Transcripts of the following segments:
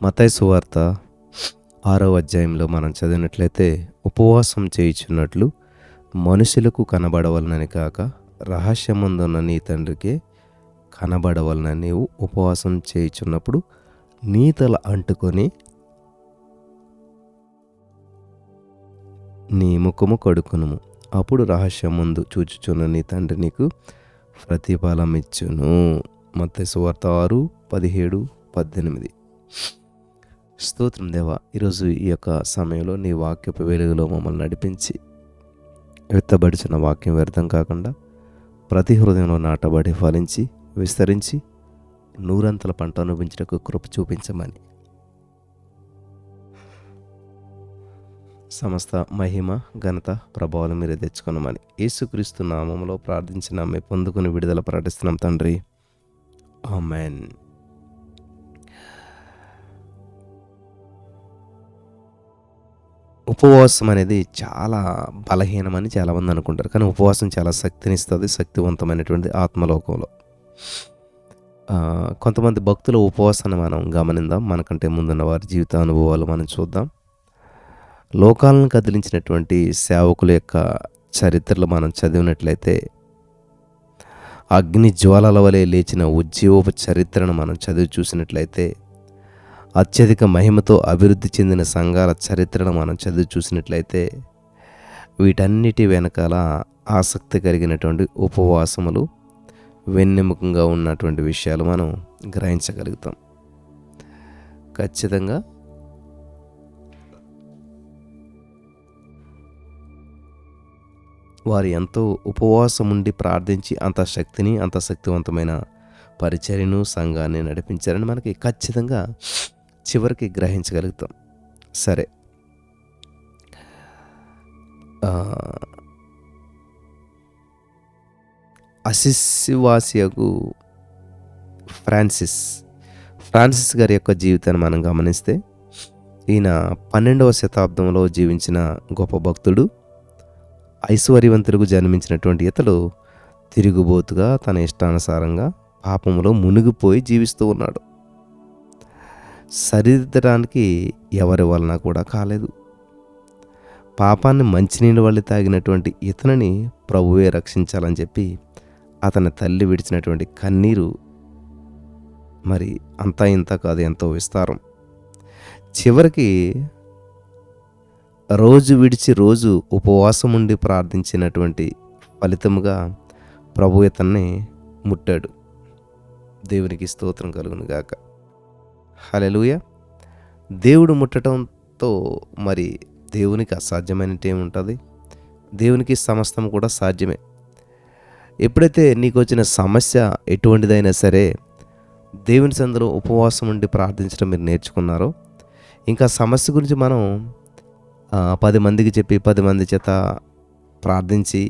మత్తయి సువార్త 6వ అధ్యాయంలో మనం చదివినట్లయితే, ఉపవాసం చేయుచున్నట్లు మనుషులకు కనబడవలనని కాక రహస్యమందున్న నీ తండ్రికే కనబడవలనని నీవు ఉపవాసం చేయుచున్నప్పుడు నీ తల అంటుకొని నీ ముఖము కడుకొనుము. అప్పుడు రహస్యమందు చూచుచున్న నీ తండ్రి నీకు ప్రతిఫలం ఇచ్చును. మత్తయి సువార్త 6:17-18. స్తోత్రం దేవా, ఈరోజు ఈ యొక్క సమయంలో నీ వాక్యపు వెలుగులో మమ్మల్ని నడిపించి, విత్తబడిచిన వాక్యం వ్యర్థం కాకుండా ప్రతి హృదయంలో నాటబడి ఫలించి విస్తరించి నూరంతల పంట అనుభవించడానికి కృప చూపించమని, సమస్త మహిమ ఘనత ప్రభావాలు మీరే తెచ్చుకున్నామని యేసుక్రీస్తు నామములో ప్రార్థించిన ఆమె పొందుకుని విడుదల ప్రకటిస్తున్నాం తండ్రి, ఆమెన్. ఉపవాసం అనేది చాలా బలహీనమని చాలామంది అనుకుంటారు, కానీ ఉపవాసం చాలా శక్తినిస్తుంది, శక్తివంతమైనటువంటి ఆత్మలోకంలో. కొంతమంది భక్తుల ఉపవాసాన్ని మనం గమనిద్దాం. మనకంటే ముందున్న వారి జీవిత అనుభవాలు మనం చూద్దాం. లోకాలను కదిలించినటువంటి సేవకుల యొక్క చరిత్రలు మనం చదివినట్లయితే, అగ్ని జ్వాలల వలె లేచిన ఉజ్జీవపు చరిత్రను మనం చదివి చూసినట్లయితే, అత్యధిక మహిమతో అభివృద్ధి చెందిన సంఘాల చరిత్రను మనం చదివి చూసినట్లయితే, వీటన్నిటి వెనకాల ఆసక్తి కలిగినటువంటి ఉపవాసములు వెన్నెముకంగా ఉన్నటువంటి విషయాలు మనం గ్రహించగలుగుతాం. ఖచ్చితంగా వారు ఎంతో ఉపవాసం ఉండి ప్రార్థించి అంత శక్తిని, అంత శక్తివంతమైన పరిచర్యను సంఘాన్ని నడిపించారని మనకి ఖచ్చితంగా చివరికి గ్రహించగలుగుతాం. సరే, అసిస్సివాసియకు ఫ్రాన్సిస్ గారి యొక్క జీవితాన్ని మనం గమనిస్తే, ఈయన 12వ శతాబ్దంలో జీవించిన గొప్ప భక్తుడు. ఐశ్వర్యవంతులకు జన్మించినటువంటి ఇతడు తిరుగుబోతుగా తన ఇష్టానుసారంగా పాపంలో మునిగిపోయి జీవిస్తూ ఉన్నాడు. సరిదిద్దడానికి ఎవరి వలన కూడా కాలేదు. పాపాన్ని మంచినీళ్ళ వల్ల తాగినటువంటి ఇతనిని ప్రభువే రక్షించాలని చెప్పి అతని తల్లి విడిచినటువంటి కన్నీరు మరి అంతా ఇంత కాదు, ఎంతో విస్తారం. చివరికి రోజు విడిచి రోజు ఉపవాసం ఉండి ప్రార్థించినటువంటి ఫలితముగా ప్రభు ఇతన్ని ముట్టాడు. దేవునికి స్తోత్రం కలుగును గాక. హల్లెలూయా. దేవుడు ముట్టడంతో మరి దేవునికి అసాధ్యమైనట్టు ఏముంటుంది? దేవునికి సమస్తం కూడా సాధ్యమే. ఎప్పుడైతే నీకు వచ్చిన సమస్య ఎటువంటిదైనా సరే దేవుని సందులో ఉపవాసం ఉండి ప్రార్థించడం మీరు నేర్చుకున్నారో, ఇంకా సమస్య గురించి మనం 10 మందికి చెప్పి 10 మంది చేత ప్రార్థించి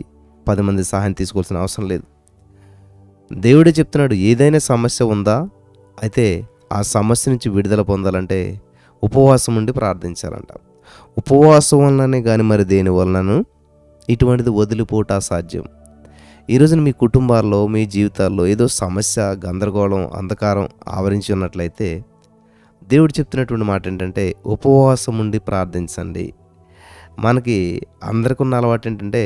10 మంది సహాయం తీసుకోవాల్సిన అవసరం లేదు. దేవుడే చెప్తున్నాడు, ఏదైనా సమస్య ఉందా, అయితే ఆ సమస్య నుంచి విడుదల పొందాలంటే ఉపవాసం ఉండి ప్రార్థించాలంట. ఉపవాసం వలననే కానీ మరి దేని వలనను ఇటువంటిది వదిలిపోట అసాధ్యం. ఈరోజున మీ కుటుంబాల్లో, మీ జీవితాల్లో ఏదో సమస్య, గందరగోళం, అంధకారం ఆవరించి ఉన్నట్లయితే దేవుడు చెప్తున్నటువంటి మాట ఏంటంటే, ఉపవాసం ఉండి ప్రార్థించండి. మనకి అందరికీ ఉన్న అలవాటు ఏంటంటే,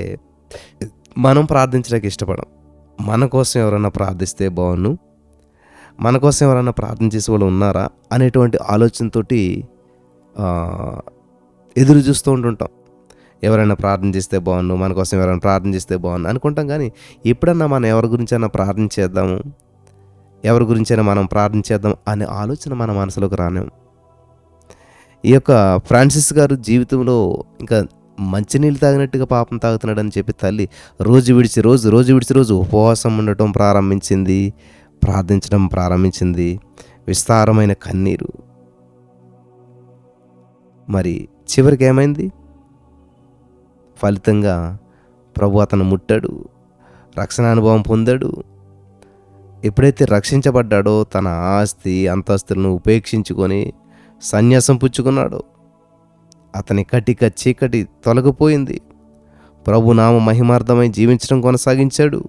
మనం ప్రార్థించడానికి ఇష్టపడం. మన కోసం ఎవరైనా ప్రార్థిస్తే బాగున్ను, మన కోసం ఎవరైనా ప్రార్థన చేసే వాళ్ళు ఉన్నారా అనేటువంటి ఆలోచనతోటి ఎదురు చూస్తూ ఉంటుంటాం. ఎవరైనా ప్రార్థన చేస్తే బాగున్ను, మన కోసం ఎవరైనా ప్రార్థన చేస్తే బాగున్ను అనుకుంటాం. కానీ ఎప్పుడన్నా మనం ఎవరి గురించైనా ప్రార్థన చేద్దాము, ఎవరి గురించైనా మనం ప్రార్థన చేద్దాం అనే ఆలోచన మన మనసులోకి రానేము. ఈ యొక్క ఫ్రాన్సిస్ గారు జీవితంలో ఇంకా మంచినీళ్ళు తాగినట్టుగా పాపం తాగుతున్నాడని చెప్పి తల్లి రోజు విడిచి రోజు ఉపవాసం ఉండటం ప్రారంభించింది, ప్రార్థించడం ప్రారంభించింది. విస్తారమైన కన్నీరు. మరి చివరికి ఏమైంది? ఫలితంగా ప్రభు అతను ముట్టాడు, రక్షణ అనుభవం పొందాడు. ఎప్పుడైతే రక్షించబడ్డాడో తన ఆస్తి అంతస్తులను ఉపేక్షించుకొని సన్యాసం పుచ్చుకున్నాడు. అతని కటిక చీకటి తొలగిపోయింది. ప్రభు నామ మహిమార్థమై జీవించడం కొనసాగించాడు.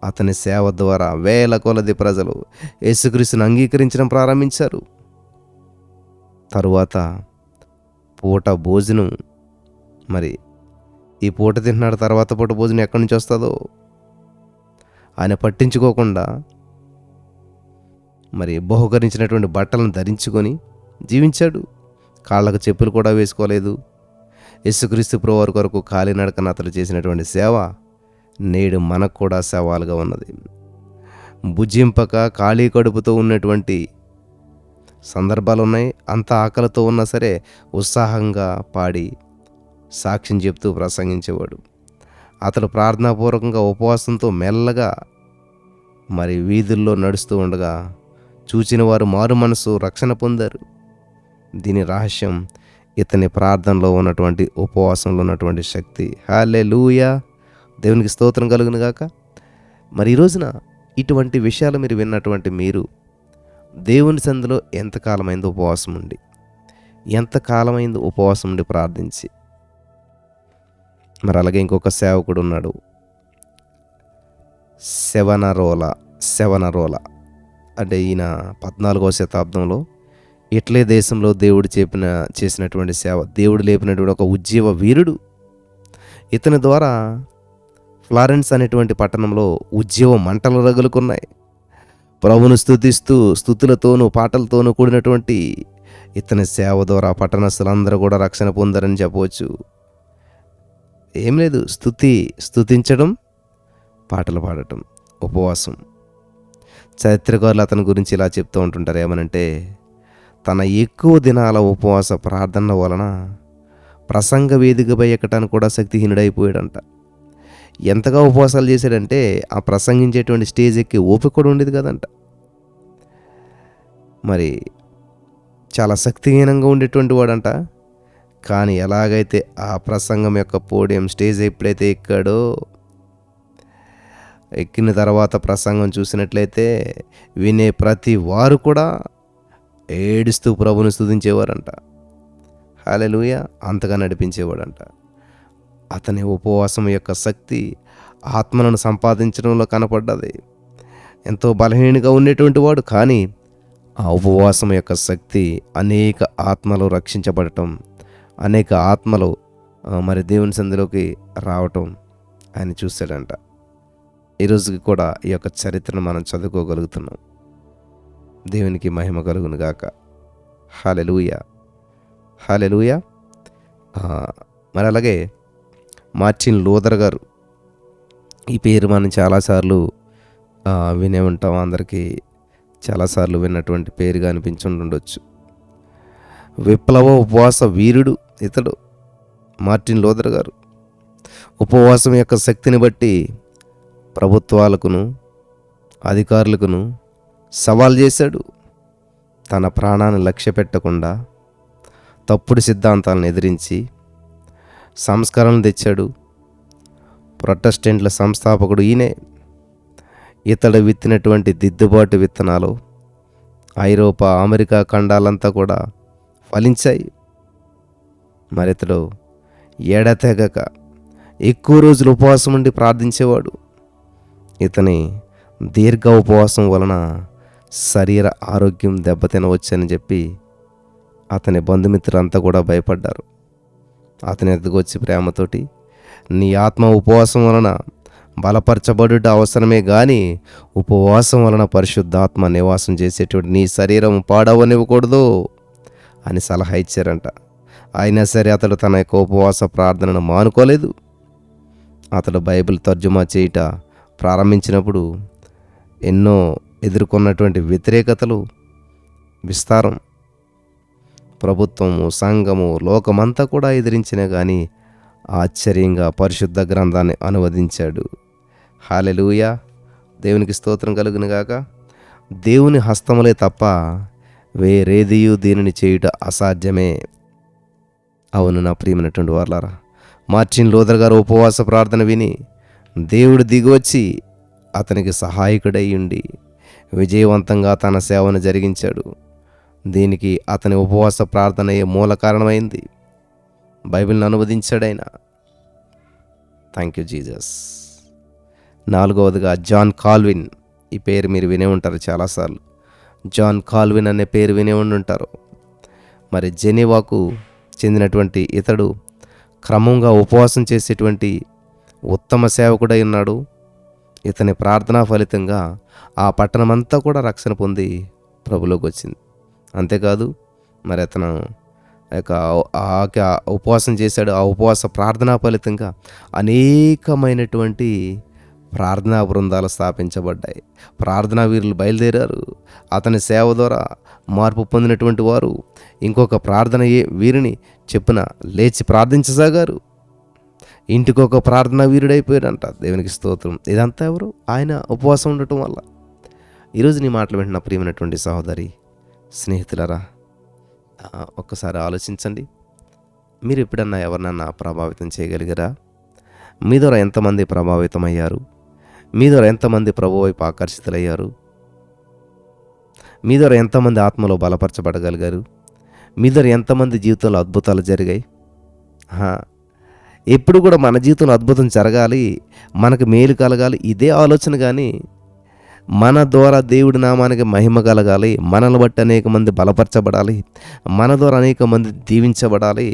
అతని సేవ ద్వారా వేల కొలది ప్రజలు యేసుక్రీస్తును అంగీకరించడం ప్రారంభించారు. తరువాత పూట భోజనం, మరి ఈ పూట తింటున్నాడు, తర్వాత పూట భోజనం ఎక్కడి నుంచి వస్తుందో ఆయన పట్టించుకోకుండా మరి బహుకరించినటువంటి బట్టలను ధరించుకొని జీవించాడు. కాళ్ళకు చెప్పులు కూడా వేసుకోలేదు. యేసుక్రీస్తు ప్రభువారి కొరకు కాలినడకన అతడు చేసినటువంటి సేవ నేడు మనకు కూడా సవాలుగా ఉన్నది. భుజింపక ఖాళీ కడుపుతో ఉన్నటువంటి సందర్భాలు ఉన్నాయి. అంత ఆకలితో ఉన్నా సరే ఉత్సాహంగా పాడి సాక్ష్యం చెప్తూ ప్రసంగించేవాడు. అతడు ప్రార్థనాపూర్వకంగా ఉపవాసంతో మెల్లగా మరి వీధుల్లో నడుస్తూ ఉండగా చూచిన వారు మారు మనసు రక్షణ పొందారు. దీని రహస్యం ఇతని ప్రార్థనలో ఉన్నటువంటి ఉపవాసంలో ఉన్నటువంటి శక్తి. హల్లెలూయా, దేవునికి స్తోత్రం కలుగును గాక. మరి ఈ రోజున ఇటువంటి విషయాలు మీరు విన్నటువంటి మీరు దేవుని సందులో ఎంతకాలమైంది ఉపవాసం ఉండి, ఎంతకాలమైంది ఉపవాసం ఉండి ప్రార్థించి. మరి అలాగే ఇంకొక సేవకుడు ఉన్నాడు, శవనరోల. అంటే ఈయన 14వ శతాబ్దంలో ఇట్లే దేశంలో దేవుడు చేసినటువంటి సేవ, దేవుడు లేపినటువంటి ఒక ఉజ్జీవ వీరుడు. ఇతని ద్వారా ఫ్లారెన్స్ అనేటువంటి పట్టణంలో ఉజ్జీవ మంటలు రగులుకున్నాయి. ప్రభువును స్తుతిస్తూ స్తుతులతోనూ పాటలతోనూ కూడినటువంటి ఇతని సేవ ద్వారా పట్టణస్థులందరూ కూడా రక్షణ పొందారని చెప్పవచ్చు. ఏం లేదు, స్తుతించడం, పాటలు పాడటం, ఉపవాసం. చరిత్రకారులు అతని గురించి ఇలా చెప్తూ ఉంటుంటారు, ఏమనంటే తన ఎక్కువ దినాల ఉపవాస ప్రార్థన వలన ప్రసంగ వేదికపై ఎక్కడానికి కూడా శక్తిహీనుడైపోయాడంట. ఎంతగా ఉపవాసాలు చేశాడంటే ఆ ప్రసంగించేటువంటి స్టేజ్ ఎక్కి ఓపిక కూడా ఉండేది కదంట. మరి చాలా శక్తిహీనంగా ఉండేటువంటి వాడంట. కానీ ఎలాగైతే ఆ ప్రసంగం యొక్క పోడియం స్టేజ్ ఎప్పుడైతే ఎక్కాడో, ఎక్కిన తర్వాత ప్రసంగం చూసినట్లయితే వినే ప్రతి వారు కూడా ఏడుస్తూ ప్రభుని స్తుతించేవారంట. హల్లెలూయా, అంతగా నడిపించేవాడంట. అతని ఉపవాసం యొక్క శక్తి ఆత్మలను సంపాదించడంలో కనపడ్డది. ఎంతో బలహీనంగా ఉండేటువంటి వాడు, కానీ ఆ ఉపవాసం యొక్క శక్తి అనేక ఆత్మలు రక్షించబడటం, అనేక ఆత్మలు మరి దేవుని సంధిలోకి రావటం ఆయన చూశాడంట. ఈరోజుకి కూడా ఈ యొక్క చరిత్రను మనం చదువుకోగలుగుతున్నాం. దేవునికి మహిమ కలుగును గాక. హల్లెలూయా, హల్లెలూయా. మరి అలాగే మార్టిన్ లూథర్ గారు, ఈ పేరు మనం చాలాసార్లు వినే ఉంటాం, అందరికీ చాలాసార్లు విన్నటువంటి పేరుగా అనిపించుండొచ్చు. విప్లవ ఉపవాస వీరుడు ఇతడు మార్టిన్ లూథర్ గారు. ఉపవాసం యొక్క శక్తిని బట్టి ప్రభుత్వాలకును అధికారులకును సవాల్ చేశాడు. తన ప్రాణాన్ని లక్ష్య పెట్టకుండా తప్పుడు సిద్ధాంతాలను ఎదిరించి సంస్కరణ తెచ్చాడు. ప్రొటెస్టెంట్ల సంస్థాపకుడు ఈయనే. ఇతడు విత్తినటువంటి దిద్దుబాటు విత్తనాలు ఐరోపా, అమెరికా ఖండాలంతా కూడా ఫలించాయి. మరి ఇతడు ఎడతెగక ఎక్కువ రోజులు ఉపవాసం ఉండి ప్రార్థించేవాడు. ఇతని దీర్ఘ ఉపవాసం వలన శరీర ఆరోగ్యం దెబ్బతినవచ్చని చెప్పి అతని బంధుమిత్రులంతా కూడా భయపడ్డారు. అతని ఎదుగు వచ్చి ప్రేమతోటి, నీ ఆత్మ ఉపవాసం వలన బలపరచబడుట అవసరమే కానీ ఉపవాసం వలన పరిశుద్ధాత్మ నివాసం చేసేటువంటి నీ శరీరం పాడవనివ్వకూడదు అని సలహా ఇచ్చారంట. అయినా సరే అతడు తన యొక్క ఉపవాస ప్రార్థనను మానుకోలేదు. అతడు బైబిల్ తర్జుమా చేయుట ప్రారంభించినప్పుడు ఎన్నో ఎదుర్కొన్నటువంటి వ్యతిరేకతలు, విస్తారం, ప్రభుత్వము, సంఘము, లోకమంతా కూడా ఎదిరించినా కానీ ఆశ్చర్యంగా పరిశుద్ధ గ్రంథాన్ని అనువదించాడు. హల్లెలూయా, దేవునికి స్తోత్రం కలుగును గాక. దేవుని హస్తములే తప్ప వేరేదియు దీనిని చేయుట అసాధ్యమే. అవును నా ప్రియమైనటువంటి వారలారా, మార్టిన్ లూథర్ గారు ఉపవాస ప్రార్థన విని దేవుడు దిగివచ్చి అతనికి సహాయకుడై ఉండి విజయవంతంగా తన సేవను జరిగించాడు. దీనికి అతని ఉపవాస ప్రార్థనయే మూల కారణమైంది. బైబిల్ని అనువదించాడైనా. Thank you Jesus. 4వదిగా జాన్ కాల్విన్. ఈ పేరు మీరు వినే ఉంటారు చాలాసార్లు. జాన్ కాల్విన్ అనే పేరు వినే ఉండి ఉంటారు. మరి జెనీవాకు చెందినటువంటి ఇతడు క్రమంగా ఉపవాసం చేసేటువంటి ఉత్తమ సేవకుడై ఉన్నాడు. ఇతని ప్రార్థనా ఫలితంగా ఆ పట్టణమంతా కూడా రక్షణ పొంది ప్రభులోకి వచ్చింది. అంతేకాదు మరి అతను ఉపవాసం చేశాడు. ఆ ఉపవాస ప్రార్థనా ఫలితంగా అనేకమైనటువంటి ప్రార్థనా బృందాలు స్థాపించబడ్డాయి. ప్రార్థనా వీరులు బయలుదేరారు. అతని సేవ ద్వారా మార్పు పొందినటువంటి వారు ఇంకొక ప్రార్థన వీరిని చెప్పున లేచి ప్రార్థించసాగారు. ఇంటికొక ప్రార్థనా వీరుడైపోయాడంట. దేవునికి స్తోత్రం. ఇదంతా ఎవరు? ఆయన ఉపవాసం ఉండటం వల్ల. ఈరోజు నీ మాటలు వింటున్న ప్రియమైనటువంటి సహోదరి స్నేహితులరా, ఒక్కసారి ఆలోచించండి. మీరు ఎప్పుడన్నా ఎవరినన్నా ప్రభావితం చేయగలిగారా? మీ ద్వారా ఎంతమంది ప్రభావితం అయ్యారు? మీ ద్వారా ఎంతమంది ప్రభు వైపు ఆకర్షితులయ్యారు? మీ ద్వారా ఎంతమంది ఆత్మలో బలపరచబడగలిగారు? మీ ద్వారా ఎంతమంది జీవితంలో అద్భుతాలు జరిగాయి? ఎప్పుడు కూడా మన జీవితంలో అద్భుతం జరగాలి, మనకు మేలు కలగాలి, ఇదే ఆలోచన. కానీ మన ద్వారా దేవుడి నామానికి మహిమ కలగాలి, మనల్ని బట్టి అనేక మంది బలపరచబడాలి, మన ద్వారా అనేక మంది దీవించబడాలి,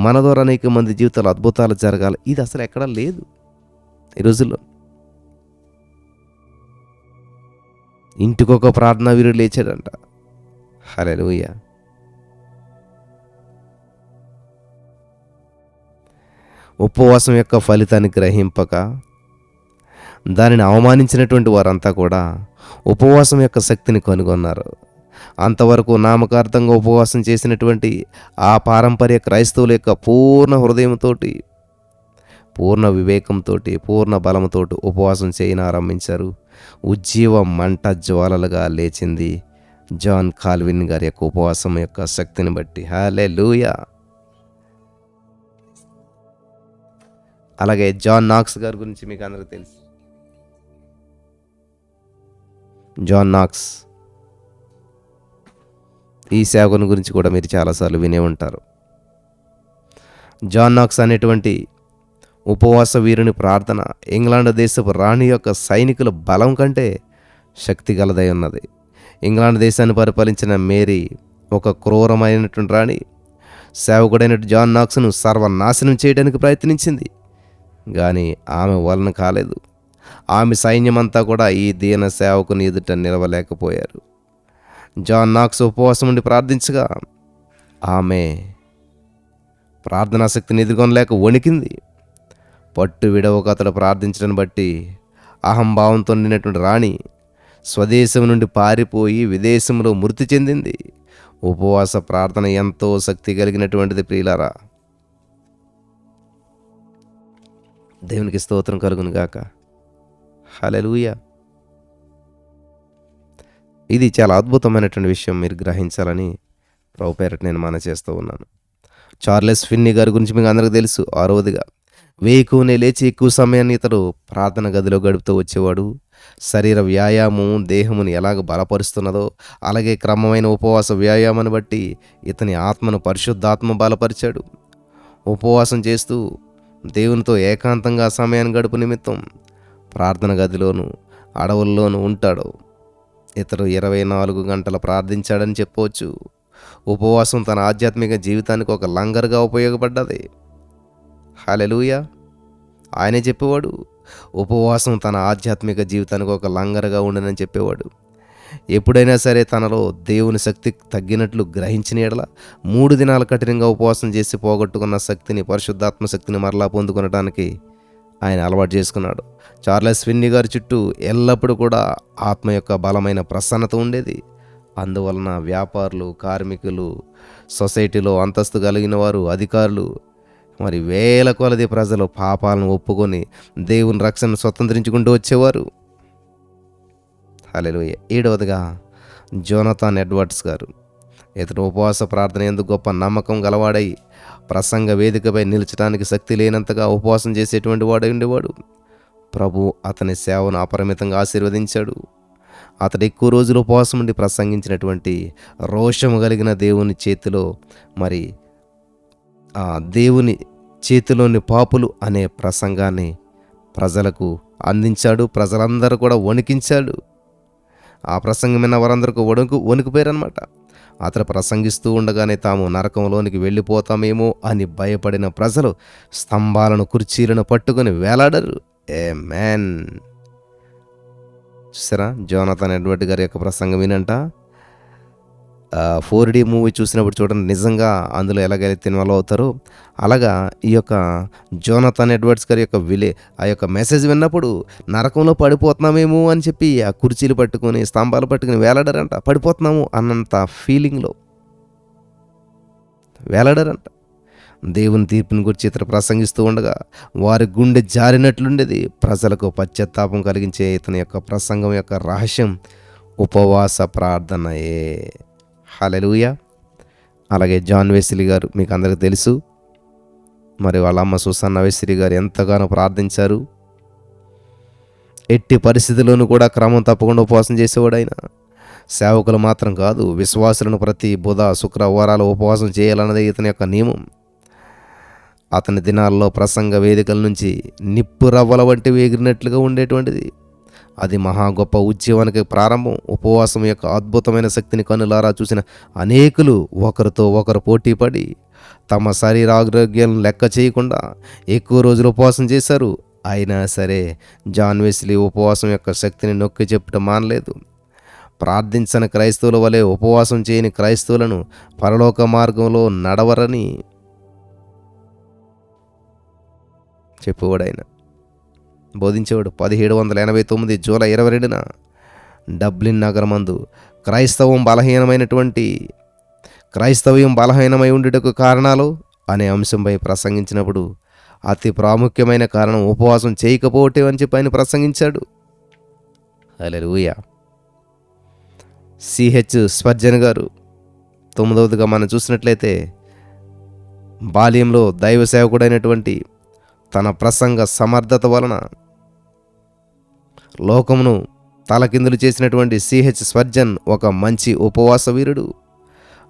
మన ద్వారా అనేక మంది జీవితాలు అద్భుతాలు జరగాలి, ఇది అసలు ఎక్కడా లేదు ఈ రోజుల్లో. ఇంటికొక ప్రార్థనా వీరుడు లేచాడంట. హల్లెలూయా. ఉపవాసం యొక్క ఫలితాన్ని గ్రహింపక దానిని అవమానించినటువంటి వారంతా కూడా ఉపవాసం యొక్క శక్తిని కనుగొన్నారు. అంతవరకు నామకార్థంగా ఉపవాసం చేసినటువంటి ఆ పారంపర్య క్రైస్తవుల యొక్క పూర్ణ హృదయంతో, పూర్ణ వివేకంతో, పూర్ణ బలంతో ఉపవాసం చేయనారంభించారు. ఉజ్జీవ మంట జ్వాలలుగా లేచింది జాన్ కాల్విన్ గారి యొక్క ఉపవాసం యొక్క శక్తిని బట్టి. హల్లెలూయా. అలాగే జాన్ నాక్స్ గారి గురించి మీకు అందరికీ తెలుసు. జాన్ నాక్స్ ఈ సేవకుని గురించి కూడా మీరు చాలాసార్లు వినే ఉంటారు. జాన్ నాక్స్ అనేటువంటి ఉపవాస వీరుని ప్రార్థన ఇంగ్లాండ్ దేశపు రాణి యొక్క సైనికుల బలం కంటే శక్తి గలదై ఉన్నది. ఇంగ్లాండ్ దేశాన్ని పరిపాలించిన మేరీ ఒక క్రూరమైనటువంటి రాణి సేవకుడైన జాన్ నాక్స్ను సర్వనాశనం చేయడానికి ప్రయత్నించింది. కానీ ఆమె వలన కాలేదు. ఆమె సైన్యమంతా కూడా ఈ దీన సేవకుని ఎదుట నిలవలేకపోయారు. జాన్ నాక్స్ ఉపవాసం ఉండి ప్రార్థించగా ఆమె ప్రార్థనా శక్తిని ఎదుర్కొనలేక వణికింది. పట్టు విడవక అతడు ప్రార్థించడాన్ని బట్టి అహంభావంతో నిండినటువంటి రాణి స్వదేశం నుండి పారిపోయి విదేశంలో మృతి చెందింది. ఉపవాస ప్రార్థన ఎంతో శక్తి కలిగినటువంటిది ప్రియులారా. దేవునికి స్తోత్రం కలుగును గాక. హల్లెలూయా. ఇది చాలా అద్భుతమైనటువంటి విషయం, మీరు గ్రహించాలని ప్రభు పేరట నేను మనవి చేస్తూ ఉన్నాను. చార్లెస్ ఫిన్నీ గారి గురించి మీకు అందరికీ తెలుసు. 6వదిగా వేకువనే లేచి ఎక్కువ సమయాన్ని ఇతడు ప్రార్థన గదిలో గడుపుతూ వచ్చేవాడు. శరీర వ్యాయామం దేహమును ఎలాగ బలపరుస్తున్నదో అలాగే క్రమమైన ఉపవాస వ్యాయామాన్ని బట్టి ఇతని ఆత్మను పరిశుద్ధాత్మ బలపరిచాడు. ఉపవాసం చేస్తూ దేవునితో ఏకాంతంగా సమయాన్ని గడుపు నిమిత్తం ప్రార్థన గదిలోను అడవుల్లోనూ ఉంటాడు. ఇతడు 24 గంటలు ప్రార్థించాడని చెప్పవచ్చు. ఉపవాసం తన ఆధ్యాత్మిక జీవితానికి ఒక లంగర్గా ఉపయోగపడ్డది. హల్లెలూయా. ఆయనే చెప్పేవాడు, ఉపవాసం తన ఆధ్యాత్మిక జీవితానికి ఒక లంగర్గా ఉండనని చెప్పేవాడు. ఎప్పుడైనా సరే తనలో దేవుని శక్తి తగ్గినట్లు గ్రహించిన ఎడల 3 దినాలు కఠినంగా ఉపవాసం చేసి పోగొట్టుకున్న శక్తిని, పరిశుద్ధాత్మ శక్తిని మరలా పొందుకొనడానికి ఆయన అలవాటు చేసుకున్నాడు. చార్లెస్ ఫిన్నీ గారి చుట్టూ ఎల్లప్పుడూ కూడా ఆత్మ యొక్క బలమైన ప్రసన్నత ఉండేది. అందువలన వ్యాపారులు, కార్మికులు, సొసైటీలో అంతస్తు కలిగిన వారు, అధికారులు, మరి వేల కొలది ప్రజలు పాపాలను ఒప్పుకొని దేవుని రక్షణను స్వతంత్రించుకుంటూ వచ్చేవారు. హల్లెలూయా. 7వదిగా జోనథాన్ ఎడ్వర్డ్స్ గారు. ఇతడు ఉపవాస ప్రార్థన ఎందుకు గొప్ప నమ్మకం గలవాడై ప్రసంగ వేదికపై నిలిచడానికి శక్తి లేనంతగా ఉపవాసం చేసేటువంటి వాడై ఉండేవాడు. ప్రభు అతని సేవను అపరిమితంగా ఆశీర్వదించాడు. అతడు ఎక్కువ రోజులు ఉపవాసం ఉండి ప్రసంగించినటువంటి రోషము కలిగిన దేవుని చేతిలో, మరి ఆ దేవుని చేతిలోని పాపులు అనే ప్రసంగాన్ని ప్రజలకు అందించాడు. ప్రజలందరూ కూడా వణికించాడు. ఆ ప్రసంగం విన్న వారందరికీ వణికిపోయారనమాట. అతడు ప్రసంగిస్తూ ఉండగానే తాము నరకంలోనికి వెళ్ళిపోతామేమో అని భయపడిన ప్రజలు స్తంభాలను కుర్చీలను పట్టుకుని వేలాడరు. ఆమేన్. చూసారా జోనాథన్ ఎడ్వర్డ్ గారి యొక్క ప్రసంగం వినంట. 4D మూవీ చూసినప్పుడు చూడండి, నిజంగా అందులో ఎలాగైతే ఇన్వాల్వ్ అవుతారో అలాగా ఈ యొక్క జోనాథన్ ఎడ్వర్డ్స్ గారి యొక్క ఆ యొక్క మెసేజ్ విన్నప్పుడు నరకంలో పడిపోతున్నామేమో అని చెప్పి ఆ కుర్చీలు పట్టుకొని స్తంభాలు పట్టుకుని వేలాడారంట. పడిపోతున్నాము అన్నంత ఫీలింగ్లో వేలాడారంట. దేవుని తీర్పుని గురించి ఇతను ప్రసంగిస్తూ ఉండగా వారి గుండె జారినట్లుండేది. ప్రజలకు పశ్చాత్తాపం కలిగించే ఇతని యొక్క ప్రసంగం యొక్క రహస్యం ఉపవాస ప్రార్థనయే. హల్లెలూయా. అలాగే జాన్ వెస్లీ గారు మీకు అందరికీ తెలుసు. మరి వాళ్ళ అమ్మ సుసన్న వెస్లీ గారు ఎంతగానో ప్రార్థించారు. ఎట్టి పరిస్థితుల్లోనూ కూడా క్రమం తప్పకుండా ఉపవాసం చేసేవాడు ఆయన. సేవకులు మాత్రం కాదు, విశ్వాసులను ప్రతి బుధ శుక్రవారాలు ఉపవాసం చేయాలన్నది ఇతని యొక్క నియమం. అతని దినాల్లో ప్రసంగ వేదికల నుంచి నిప్పు రవ్వల వంటివి ఎగిరినట్లుగా ఉండేటువంటిది. అది మహా గొప్ప ఉద్యమానికి ప్రారంభం. ఉపవాసం యొక్క అద్భుతమైన శక్తిని కనులారా చూసిన అనేకులు ఒకరితో ఒకరు పోటీపడి తమ శరీరారోగ్యాలను లెక్క చేయకుండా ఎక్కువ రోజులు ఉపవాసం చేశారు. అయినా సరే జాన్ వెస్లీ ఉపవాసం యొక్క శక్తిని నొక్కి చెప్పడం మానలేదు. ప్రార్థించని క్రైస్తవుల వలె ఉపవాసం చేయని క్రైస్తవులను పరలోక మార్గంలో నడవరని చెప్పేవాడు ఆయన, బోధించేవాడు. 1789 జూలై 22న డబ్లిన్ నగరమందు క్రైస్తవ్యం బలహీనమై ఉండుటకు కారణాలు అనే అంశంపై ప్రసంగించినప్పుడు అతి ప్రాముఖ్యమైన కారణం ఉపవాసం చేయకపోవటం అని చెప్పి ఆయన ప్రసంగించాడు. హల్లెలూయా. సిహెచ్ స్పర్జన్ గారు 9వదిగా మనం చూసినట్లయితే బాల్యంలో దైవ సేవకుడైనటువంటి తన ప్రసంగ సమర్థత వలన లోకమును తలకిందులు చేసినటువంటి సిహెచ్ స్పర్జన్ ఒక మంచి ఉపవాస వీరుడు.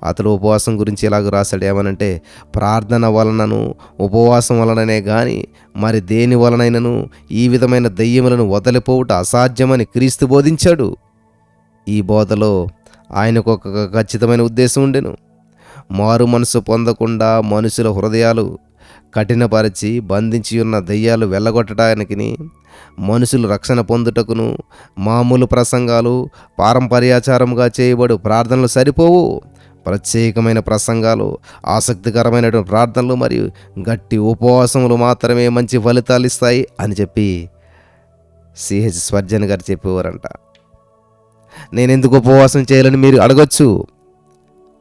అతడు ఉపవాసం గురించి ఎలాగ రాశాడు ఏమనంటే, ప్రార్థన వలనను ఉపవాసం వలననే గాని మరి దేని వలనైనను ఈ విధమైన దెయ్యములను వదిలిపోవుట అసాధ్యమని క్రీస్తు బోధించాడు. ఈ బోధలో ఆయనకు ఒక ఖచ్చితమైన ఉద్దేశం ఉండెను. మారు మనసు పొందకుండా మనుషుల హృదయాలు కఠినపరిచి బంధించి ఉన్న దెయ్యాలు వెళ్ళగొట్టడానికి, మనుషులు రక్షణ పొందుటకును మామూలు ప్రసంగాలు పారంపర్యాచారంగా చేయబడు ప్రార్థనలు సరిపోవు. ప్రత్యేకమైన ప్రసంగాలు, ఆసక్తికరమైనటువంటి ప్రార్థనలు మరియు గట్టి ఉపవాసములు మాత్రమే మంచి ఫలితాలు ఇస్తాయి అని చెప్పి సిహెచ్ స్పర్జన్ గారు చెప్పేవారంట. నేను ఎందుకు ఉపవాసం చేయాలని మీరు అడగొచ్చు.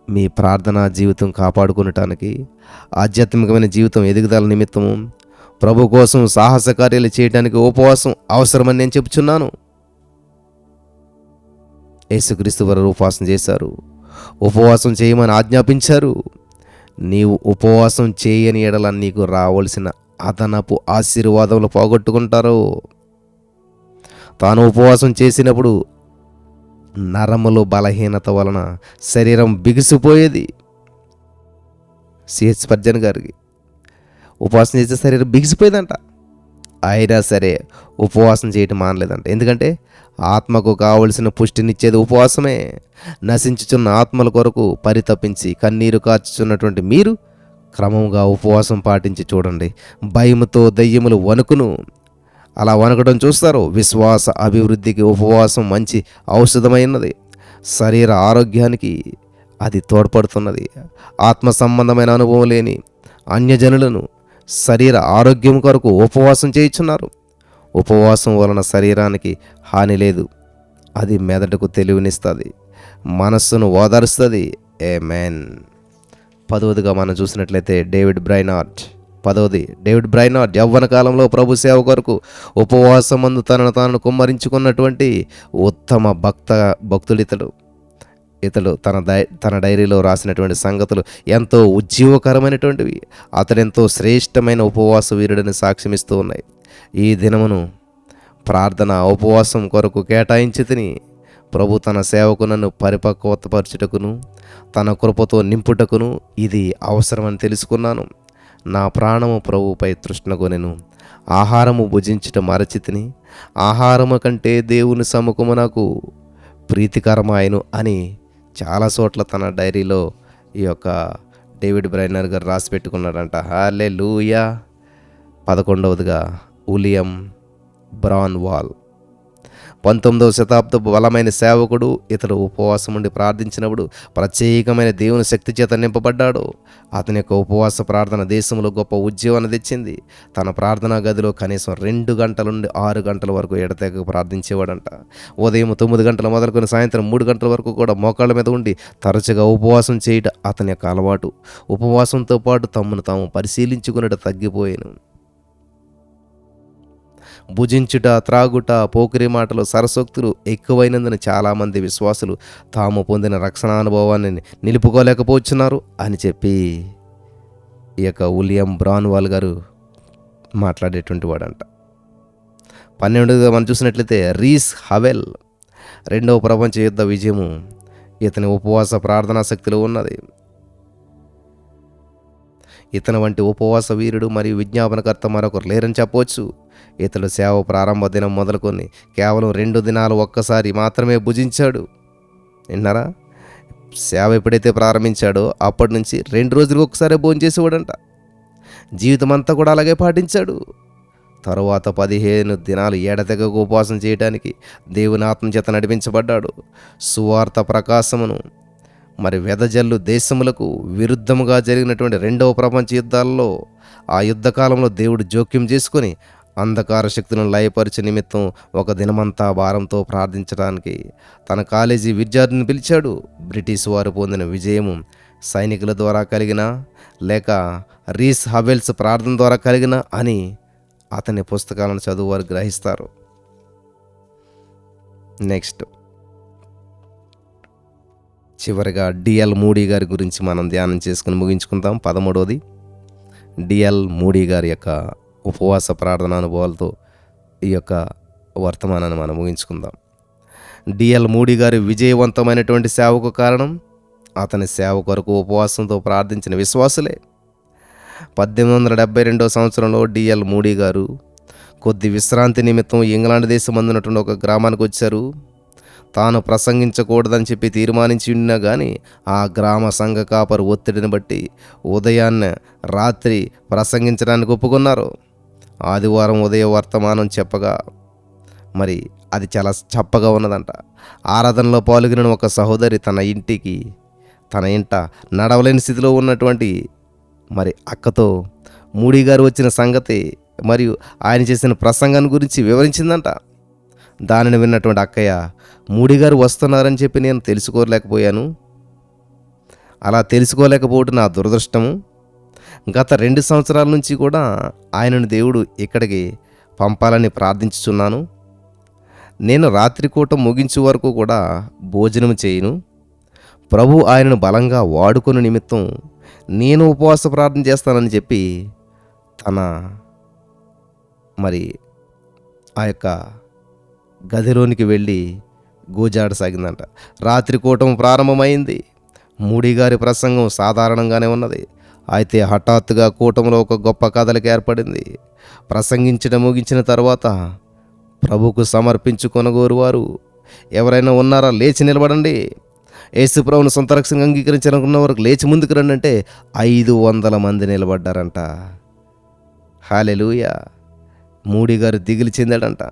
మీ ప్రార్థనా జీవితం కాపాడుకునటానికి, ఆధ్యాత్మికమైన జీవితం ఎదుగుదల నిమిత్తము, ప్రభు కోసం సాహస కార్యాలు చేయడానికి ఉపవాసం అవసరమని నేను చెప్తున్నాను. యేసుక్రీస్తు వారు ఉపవాసం చేశారు, ఉపవాసం చేయమని ఆజ్ఞాపించారు. నీవు ఉపవాసం చేయని ఎడల నీకు రావాల్సిన అదనపు ఆశీర్వాదములు పోగొట్టుకుంటారు. తాను ఉపవాసం చేసినప్పుడు నరములు బలహీనత వలన శరీరం బిగిసిపోయేది. సిహెచ్ స్పర్జన్ గారికి ఉపవాసం చేసే శరీరం బిగిసిపోయేదంట. అయినా సరే ఉపవాసం చేయటం మానలేదంట. ఎందుకంటే ఆత్మకు కావలసిన పుష్టినిచ్చేది ఉపవాసమే. నశించుచున్న ఆత్మల కొరకు పరితపించి కన్నీరు కార్చుచున్నటువంటి మీరు క్రమంగా ఉపవాసం పాటించి చూడండి. భయముతో దయ్యములు వణుకును. అలా వణకడం చూస్తారు. విశ్వాస అభివృద్ధికి ఉపవాసం మంచి ఔషధమైనది. శరీర ఆరోగ్యానికి అది తోడ్పడుతున్నది. ఆత్మ సంబంధమైన అనుభవం లేని అన్యజనులను శరీర ఆరోగ్యం కొరకు ఉపవాసం చేయుచున్నారు. ఉపవాసం వలన శరీరానికి హాని లేదు. అది మెదడుకు తెలివినిస్తుంది, మనస్సును ఓదారుస్తుంది. ఆమేన్. 10వదిగా మనం చూసినట్లయితే డేవిడ్ బ్రైనార్డ్ యవ్వన కాలంలో ప్రభు సేవ కొరకు ఉపవాసమందు తనను తాను కుమ్మరించుకున్నటువంటి ఉత్తమ భక్తుడితడు. ఇతడు తన డైరీలో రాసినటువంటి సంగతులు ఎంతో ఉజ్జీవకరమైనటువంటివి. అతడెంతో శ్రేష్టమైన ఉపవాస వీరుడని సాక్ష్యమిస్తూ ఉన్నాయి. ఈ దినమును ప్రార్థన ఉపవాసం కొరకు కేటాయించి తిని ప్రభు తన సేవకు నన్ను పరిపక్వతపరచుటకును తన కృపతో నింపుటకును ఇది అవసరమని తెలుసుకున్నాను. నా ప్రాణము ప్రభువుపై తృష్ణగొనెను. ఆహారము భుజించుట మరచితిని. ఆహారము కంటే దేవుని సముఖము నాకు ప్రీతికరమాయను అని చాలా చోట్ల తన డైరీలో ఈ యొక్క డేవిడ్ బ్రైనర్ గారు రాసి పెట్టుకున్నాడంట. హల్లెలూయా. 11వదిగా విలియం బ్రాన్వాల్, 19వ శతాబ్దపు బలమైన సేవకుడు. ఇతడు ఉపవాసం ఉండి ప్రార్థించినప్పుడు ప్రత్యేకమైన దేవుని శక్తి చేత నింపబడ్డాడు. అతని యొక్క ఉపవాస ప్రార్థన దేశంలో గొప్ప ఉద్యమాన్ని తెచ్చింది. తన ప్రార్థనా గదిలో కనీసం 2 గంటల నుండి 6 గంటల వరకు ఎడతెగక ప్రార్థించేవాడంట. ఉదయం 9 గంటల మొదలుకొని సాయంత్రం 3 గంటల వరకు కూడా మోకాళ్ళ మీద ఉండి తరచుగా ఉపవాసం చేయడం అతని యొక్క అలవాటు. ఉపవాసంతో పాటు తమను తాము పరిశీలించుకున్నట్టు తగ్గిపోయాను. భుజించుట, త్రాగుట, పోకిరి మాటలు, సరసోక్తులు ఎక్కువైనందున చాలామంది విశ్వాసులు తాము పొందిన రక్షణ అనుభవాన్ని నిలుపుకోలేకపోతున్నారు అని చెప్పి ఈ యొక్క విలియం బ్రాన్వాల్ గారు మాట్లాడేటువంటి వాడంట. 12గా మనం చూసినట్లయితే రీస్ హవెల్, 2వ ప్రపంచ యుద్ధ విజయము ఇతని ఉపవాస ప్రార్థనా శక్తిలో ఉన్నది. ఇతని వంటి ఉపవాస వీరుడు మరియు విజ్ఞాపనకర్త మరొకరు లేరని చెప్పవచ్చు. ఇతడు సేవ ప్రారంభ దినం మొదలుకొని కేవలం 2 దినాలు ఒక్కసారి మాత్రమే భుజించాడు. విన్నారా? సేవ ఎప్పుడైతే ప్రారంభించాడో అప్పటి నుంచి 2 రోజులకు ఒకసారి భోజనం చేసేవాడంట. జీవితం అంతా కూడా అలాగే పాటించాడు. తరువాత 15 దినాలు ఎడతెగక ఉపవాసం చేయడానికి దేవుని ఆత్మచేత నడిపించబడ్డాడు. సువార్త ప్రకాశమును మరి వెదజల్లు దేశములకు విరుద్ధముగా జరిగినటువంటి 2వ ప్రపంచ యుద్ధాలలో ఆ యుద్ధకాలంలో దేవుడు జోక్యం చేసుకొని అంధకార శక్తులను లయపరిచే నిమిత్తం ఒక దినమంతా భారంతో ప్రార్థించడానికి తన కాలేజీ విద్యార్థిని పిలిచాడు. బ్రిటిష్ వారు పొందిన విజయము సైనికుల ద్వారా కలిగిన లేక రీస్ హవెల్స్ ప్రార్థన ద్వారా కలిగిన అని అతని పుస్తకాలను చదువువారు గ్రహిస్తారు. నెక్స్ట్ చివరిగా డిఎల్ మూడీ గారి గురించి మనం ధ్యానం చేసుకుని ముగించుకుందాం. 13వది డిఎల్ మూడీ గారి యొక్క ఉపవాస ప్రార్థన అనుభవాలతో ఈ యొక్క వర్తమానాన్ని మనం ముగించుకుందాం. డిఎల్ మూడీ గారి విజయవంతమైనటువంటి సేవకు కారణం అతని సేవ కొరకు ఉపవాసంతో ప్రార్థించిన విశ్వాసులే. 1872 సంవత్సరంలో డిఎల్ మూడీ గారు కొద్ది విశ్రాంతి నిమిత్తం ఇంగ్లాండ్ దేశం అందున్నటువంటి ఒక గ్రామానికి వచ్చారు. తాను ప్రసంగించకూడదని చెప్పి తీర్మానించి ఉన్నా కానీ ఆ గ్రామ సంఘ కాపరు ఒత్తిడిని బట్టి ఉదయాన్నే రాత్రి ప్రసంగించడానికి ఒప్పుకున్నారు. ఆదివారం ఉదయ వర్తమానం చెప్పగా మరి అది చాలా చప్పగా ఉన్నదంట. ఆరాధనలో పాల్గొన్న ఒక సహోదరి తన ఇంట నడవలేని స్థితిలో ఉన్నటువంటి మరి అక్కతో మూడీ గారు వచ్చిన సంగతి మరియు ఆయన చేసిన ప్రసంగాన్ని గురించి వివరించిందంట. దానిని విన్నటువంటి అక్కయ్య, మూడీ గారు వస్తున్నారని చెప్పి నేను తెలుసుకోలేకపోయాను. అలా తెలుసుకోలేకపోవడం నా దురదృష్టము. గత 2 సంవత్సరాల నుంచి కూడా ఆయనను దేవుడు ఇక్కడికి పంపాలని ప్రార్థించుచున్నాను. నేను రాత్రికూట ముగించే వరకు కూడా భోజనం చేయను. ప్రభు ఆయనను బలంగా వాడుకొని నిమిత్తం నేను ఉపవాస ప్రార్థన చేస్తానని చెప్పి తన మరి ఆ యొక్క గదిలోనికి వెళ్ళి గోజాడసాగిందంట. రాత్రి కూటం ప్రారంభమైంది. మూడీ గారి ప్రసంగం సాధారణంగానే ఉన్నది. అయితే హఠాత్తుగా కూటంలో ఒక గొప్ప కదలిక ఏర్పడింది. ప్రసంగించడం ముగించిన తర్వాత ప్రభుకు సమర్పించుకొనగోరు వారు ఎవరైనా ఉన్నారా? లేచి నిలబడండి. యేసు ప్రభువును సొంత రక్షణగా అంగీకరించాలనుకున్న వారికి లేచి ముందుకు రండి అంటే 500 మంది నిలబడ్డారంట. హల్లెలూయా. మూడీ గారు దిగులు చెందాడంట.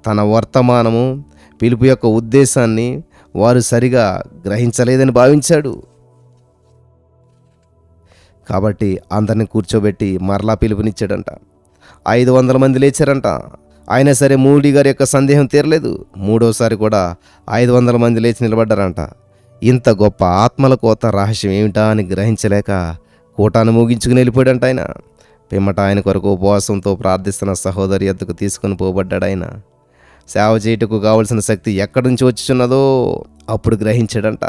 తన వర్తమానము పిలుపు యొక్క ఉద్దేశాన్ని వారు సరిగా గ్రహించలేదని భావించాడు. కాబట్టి అందరిని కూర్చోబెట్టి మరలా పిలుపునిచ్చాడంట. 500 మంది లేచారంట. అయినా సరే మూడీ గారి యొక్క సందేహం తీరలేదు. మూడోసారి కూడా 500 మంది లేచి నిలబడ్డారంట. ఇంత గొప్ప ఆత్మల కోత రహస్యం ఏమిటా అని గ్రహించలేక కూటాన్ని ముగించుకుని వెళ్ళిపోయాడంట. ఆయన పిమ్మట ఆయన కొరకు ఉపవాసంతో ప్రార్థిస్తున్న సహోదరి ఎద్దుకు తీసుకుని పోబడ్డాడు. ఆయన సేవ చేయుటకు కావలసిన శక్తి ఎక్కడి నుంచి వచ్చుచున్నదో అప్పుడు గ్రహించాడంట.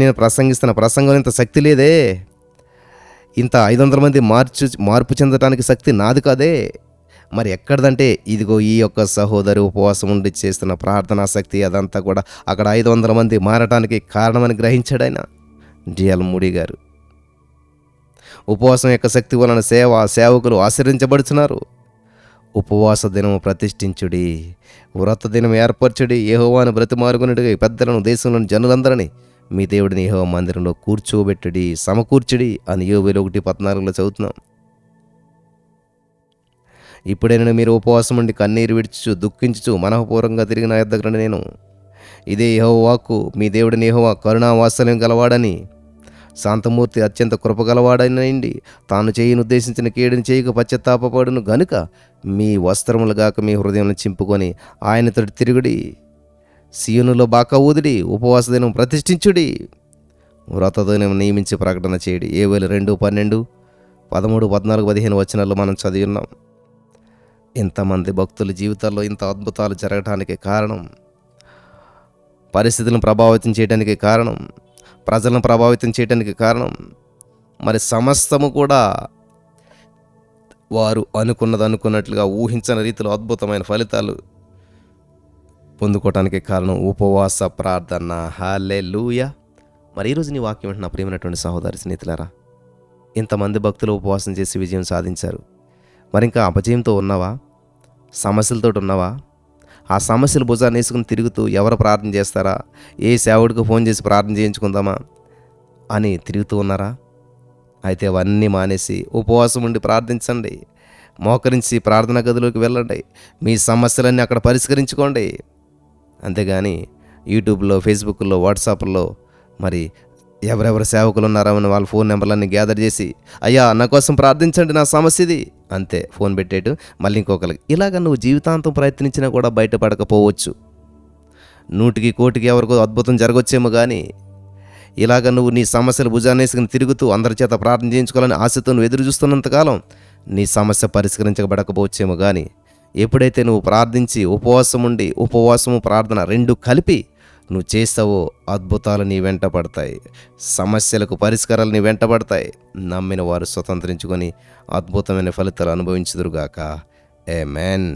నేను ప్రసంగిస్తున్న ప్రసంగం ఇంత శక్తి లేదే, ఇంత 500 మంది మార్పు చెందడానికి శక్తి నాది కాదే, మరి ఎక్కడదంటే ఇదిగో ఈ యొక్క సహోదరి ఉపవాసం ఉండి చేస్తున్న ప్రార్థనా శక్తి, అదంతా కూడా అక్కడ 500 మంది మారటానికి కారణమని గ్రహించాడు ఆయన. డిఎల్ మూడీ గారు ఉపవాసం యొక్క శక్తి వలన సేవకులు ఆశీర్వదించబడుతున్నారు. ఉపవాస దినము ప్రతిష్ఠించుడి, వ్రత దినం ఏర్పరచుడి, యెహోవాను బ్రతిమాలుకొనుడి, పెద్దలను దేశంలోని జనులందరినీ మీ దేవుడిని యెహోవా మందిరంలో కూర్చోబెట్టుడి, సమకూర్చుడి అని యోబులు 1:14 చదువుతున్నాం. ఇప్పుడైనా మీరు ఉపవాసం ఉండి కన్నీరు విడుచుచు దుఃఖించుచు మనఃపూర్వకంగా తిరిగి నా యొద్దకు రండి. నేను ఇదే యెహోవా వాక్కు, మీ దేవుడిని యెహోవా కరుణా వాత్సల్యం గలవాడని, శాంతమూర్తి అత్యంత కృపగలవాడనండి, తాను చేయనుద్దేశించిన కీడుని చేయక పశ్చాత్తాపపడును గనుక మీ వస్త్రములుగాక మీ హృదయం చింపుకొని ఆయనతో తిరుగుడి, సీయోనులో బాకా ఊదుడి, ఉపవాస దినం ప్రతిష్ఠించుడి, వ్రతదినం నియమించి ప్రకటన చేయడి. యోవేలు 2:12, 13, 14, 15 వచనాల్లో మనం చదివి ఉన్నాం. ఇంతమంది భక్తుల జీవితాల్లో ఇంత అద్భుతాలు జరగటానికి కారణం, పరిస్థితులను ప్రభావితం చేయడానికి కారణం, ప్రజలను ప్రభావితం చేయడానికి కారణం, మరి సమస్తము కూడా వారు అనుకున్నట్లుగా ఊహించని రీతిలో అద్భుతమైన ఫలితాలు పొందుకోవటానికి కారణం ఉపవాస ప్రార్థన. హల్లెలూయా. మరి ఈరోజు నీ వాక్యం అంటే నా ప్రియమైనటువంటి సహోదరి స్నేహితులారా, ఇంతమంది భక్తులు ఉపవాసం చేసి విజయం సాధించారు. మరి ఇంకా అపజయంతో ఉన్నావా? సమస్యలతో ఉన్నావా? ఆ సమస్యలు భుజాన్ని వేసుకుని తిరుగుతూ ఎవరు ప్రార్థన చేస్తారా, ఏ సేవకుడికి ఫోన్ చేసి ప్రార్థన చేయించుకుందామా అని తిరుగుతూ ఉన్నారా? అయితే అవన్నీ మానేసి ఉపవాసం ఉండి ప్రార్థించండి. మోకరించి ప్రార్థనా గదిలోకి వెళ్ళండి. మీ సమస్యలన్నీ అక్కడ పరిష్కరించుకోండి. అంతేగాని యూట్యూబ్లో, ఫేస్బుక్లో, వాట్సాప్లో మరి ఎవరెవరు సేవకులు ఉన్నారని వాళ్ళ ఫోన్ నెంబర్లన్నీ గ్యాదర్ చేసి, అయ్యా నా కోసం ప్రార్థించండి, నా సమస్య ఇది అంతే, ఫోన్ పెట్టేటు మళ్ళీ ఇంకొకరికి. ఇలాగ నువ్వు జీవితాంతం ప్రయత్నించినా కూడా బయటపడకపోవచ్చు. 100కి 1,00,000 ఎవరికో అద్భుతం జరగొచ్చేమో కానీ, ఇలాగ నువ్వు నీ సమస్యలు భుజాన్ని వేసుకుని తిరుగుతూ అందరి చేత ప్రార్థన చేయించుకోవాలని ఆశతో నువ్వు ఎదురు చూస్తున్నంతకాలం నీ సమస్య పరిష్కరించబడకపోవచ్చేమో కానీ, ఎప్పుడైతే నువ్వు ప్రార్థించి ఉపవాసం ఉండి, ఉపవాసము ప్రార్థన 2 కలిపి నువ్వు చేస్తావో అద్భుతాలు నీ వెంట పడతాయి, సమస్యలకు పరిష్కారాలు నీ వెంట పడతాయి. నమ్మిన వారు స్వతంత్రించుకొని అద్భుతమైన ఫలితాలు అనుభవించుదురుగాక. ఆమేన్.